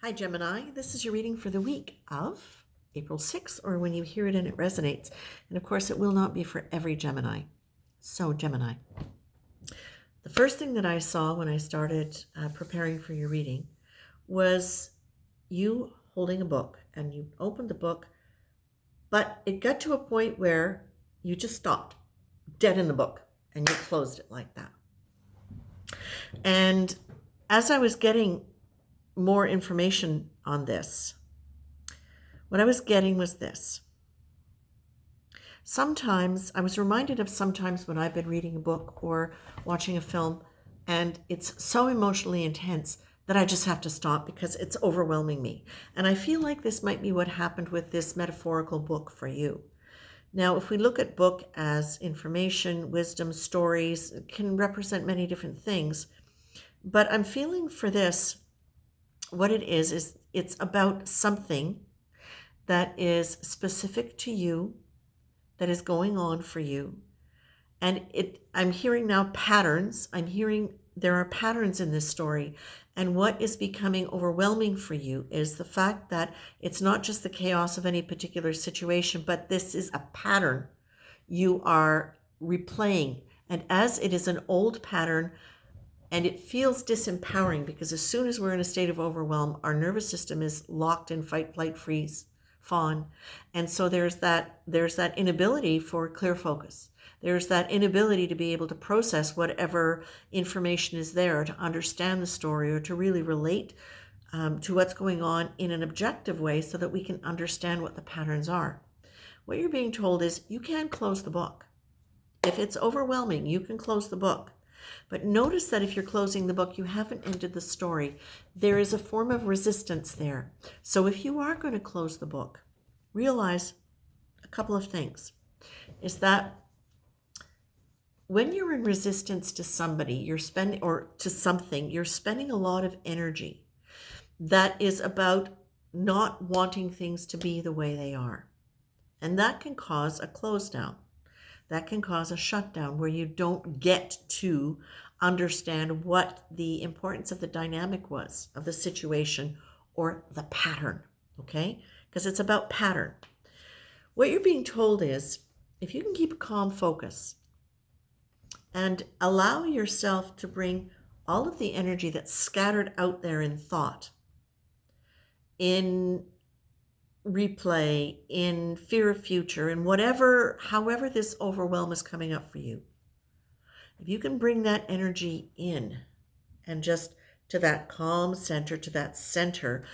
Hi, Gemini. This is your reading for the week of April 6th, or when you hear it and it resonates. And of course, it will not be for every Gemini. So, Gemini. The first thing that I saw when I started preparing for your reading was you holding a book, and you opened the book, but it got to a point where you just stopped dead in the book and you closed it like that. And as I was getting more information on this, what I was getting was this. Sometimes I was reminded of sometimes when I've been reading a book or watching a film and it's so emotionally intense that I just have to stop because it's overwhelming me. And I feel like this might be what happened with this metaphorical book for you. Now, if we look at book as information, wisdom, stories, it can represent many different things. But I'm feeling for this, what it is it's about something that is specific to you, that is going on for you. And I'm hearing now patterns. I'm hearing there are patterns in this story. And what is becoming overwhelming for you is the fact that it's not just the chaos of any particular situation, but this is a pattern you are replaying. And as it is an old pattern, and it feels disempowering because as soon as we're in a state of overwhelm, our nervous system is locked in fight, flight, freeze, fawn. And so there's that inability for clear focus. There's that inability to be able to process whatever information is there, to understand the story, or to really relate to what's going on in an objective way so that we can understand what the patterns are. What you're being told is you can close the book. If it's overwhelming, you can close the book. But notice that if you're closing the book, you haven't ended the story. There is a form of resistance there. So if you are going to close the book, realize a couple of things. Is that when you're in resistance to somebody, you're spending a lot of energy that is about not wanting things to be the way they are. And that can cause a close down. That can cause a shutdown where you don't get to understand what the importance of the dynamic was, of the situation or the pattern, okay? Because it's about pattern. What you're being told is, if you can keep a calm focus and allow yourself to bring all of the energy that's scattered out there in thought, in replay, in fear of future, in however this overwhelm is coming up for you. If you can bring that energy in and just to that calm center, to that center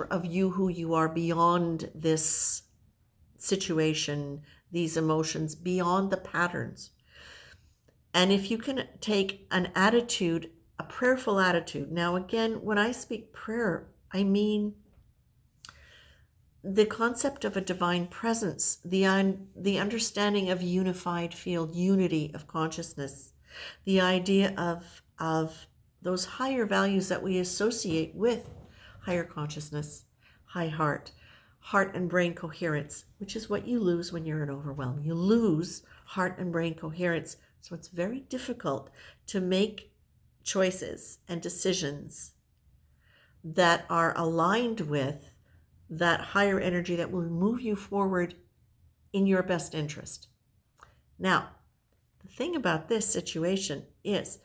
of you, who you are beyond this situation, these emotions, beyond the patterns. And if you can take an attitude, a prayerful attitude. Now, again, when I speak prayer, I mean the concept of a divine presence, the understanding of unified field, unity of consciousness, the idea of those higher values that we associate with higher consciousness, high heart and brain coherence, which is what you lose when you're in overwhelm. You lose heart and brain coherence. So it's very difficult to make choices and decisions that are aligned with that higher energy that will move you forward in your best interest. Now, the thing about this situation is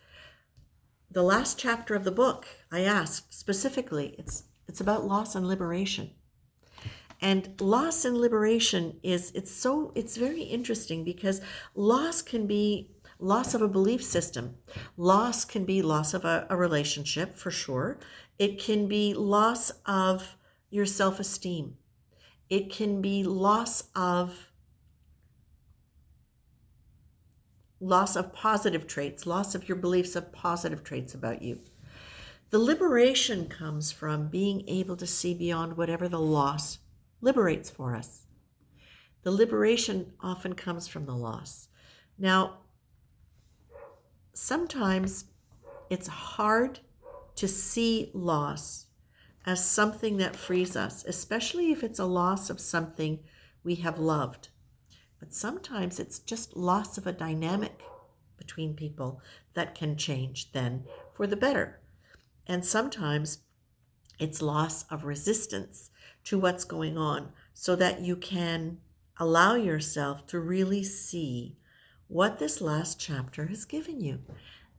the last chapter of the book, I asked specifically, it's about loss and liberation. And loss and liberation it's very interesting because loss can be loss of a belief system. Loss can be loss of a relationship, for sure. It can be loss of your self-esteem. It can be loss of positive traits, loss of your beliefs of positive traits about you. The liberation comes from being able to see beyond whatever the loss liberates for us. The liberation often comes from the loss. Now, sometimes it's hard to see loss as something that frees us, especially if it's a loss of something we have loved. But sometimes it's just loss of a dynamic between people that can change then for the better. And sometimes It's loss of resistance to what's going on so that you can allow yourself to really see what this last chapter has given you.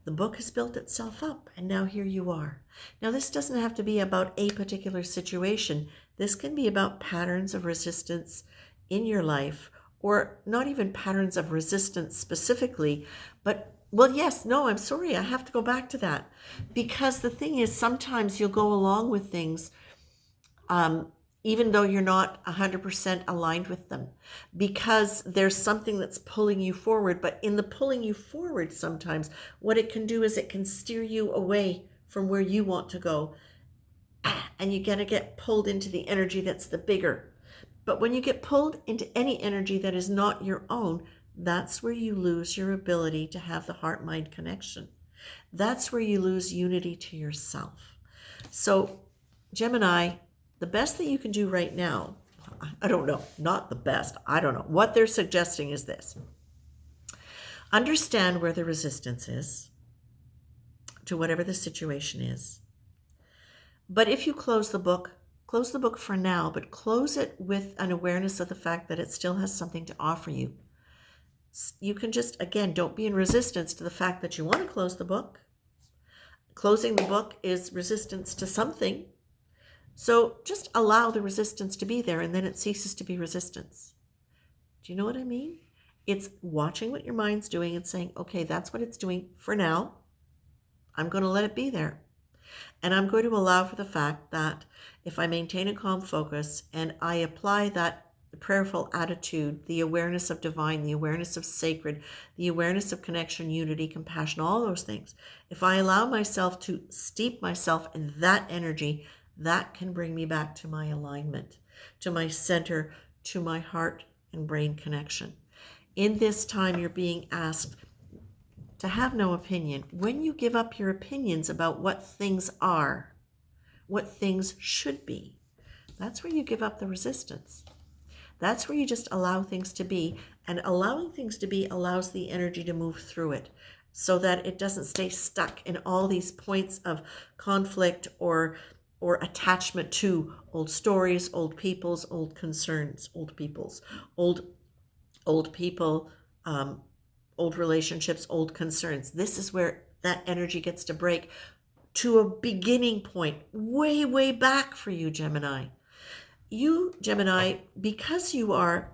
The book has built itself up, and now here you are. Now, this doesn't have to be about a particular situation. This can be about patterns of resistance in your life, or not even patterns of resistance specifically, but, well, yes, no, I'm sorry, I have to go back to that. Because the thing is, sometimes you'll go along with things even though you're not 100% aligned with them, because there's something that's pulling you forward. But in the pulling you forward, sometimes what it can do is it can steer you away from where you want to go. And you're going to get pulled into the energy that's the bigger. But when you get pulled into any energy that is not your own, that's where you lose your ability to have the heart-mind connection. That's where you lose unity to yourself. So, Gemini, the best that you can do right now, I don't know, not the best, I don't know. What they're suggesting is this. Understand where the resistance is to whatever the situation is. But if you close the book for now, but close it with an awareness of the fact that it still has something to offer you. You can just, again, don't be in resistance to the fact that you want to close the book. Closing the book is resistance to something. So just allow the resistance to be there, and then it ceases to be resistance. Do you know what I mean? It's watching what your mind's doing and saying, okay, that's what it's doing for now. I'm going to let it be there. And I'm going to allow for the fact that if I maintain a calm focus and I apply that prayerful attitude, the awareness of divine, the awareness of sacred, the awareness of connection, unity, compassion, all those things, if I allow myself to steep myself in that energy, that can bring me back to my alignment, to my center, to my heart and brain connection. In this time, you're being asked to have no opinion. When you give up your opinions about what things are, what things should be, that's where you give up the resistance. That's where you just allow things to be. And allowing things to be allows the energy to move through it so that it doesn't stay stuck in all these points of conflict or attachment to old stories, old peoples, old concerns, old peoples, old people, old relationships, old concerns. This is where that energy gets to break to a beginning point way, way back for you, Gemini. You, Gemini, because you're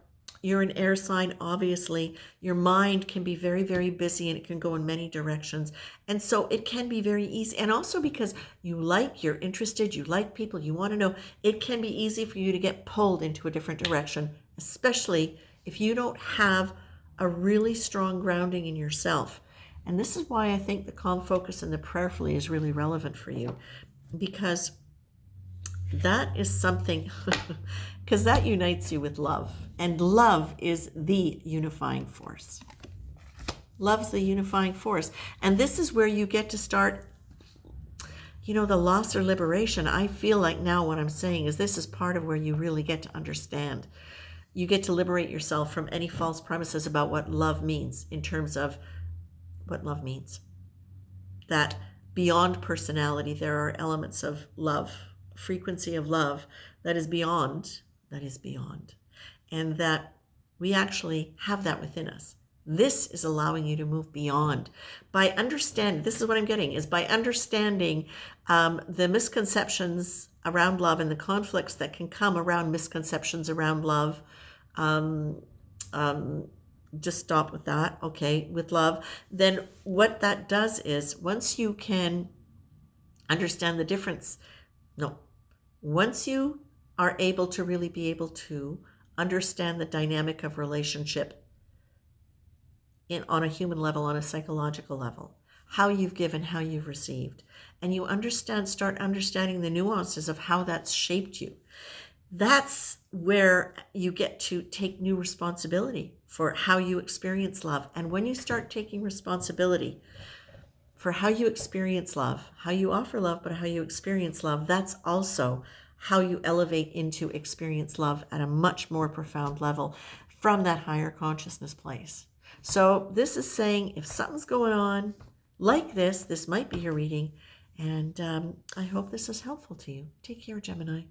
an air sign, obviously, your mind can be very, very busy and it can go in many directions. And so it can be very easy. And also because you're interested, you like people, you want to know, it can be easy for you to get pulled into a different direction, especially if you don't have a really strong grounding in yourself. And this is why I think the calm focus and the prayerfully is really relevant for you, because that is something, because that unites you with love. And love is the unifying force. Love's the unifying force. And this is where you get to start, the loss or liberation. I feel like now what I'm saying is this is part of where you really get to understand. You get to liberate yourself from any false premises about what love means in terms of what love means. That beyond personality, there are elements of love, frequency of love that is beyond, and that we actually have that within us. This is allowing you to move beyond by understanding. This is what I'm getting, is by understanding the misconceptions around love and the conflicts that can come around misconceptions around love. Just stop with that, okay, with love. Then what that does is once you can understand the difference, once you are able to really be able to understand the dynamic of relationship on a human level, on a psychological level, how you've given, how you've received, and you start understanding the nuances of how that's shaped you, that's where you get to take new responsibility for how you experience love. And when you start taking responsibility for how you experience love, how you offer love, but how you experience love, that's also how you elevate into experience love at a much more profound level from that higher consciousness place. So this is saying if something's going on like this might be your reading, And I hope this is helpful to you. Take care, Gemini.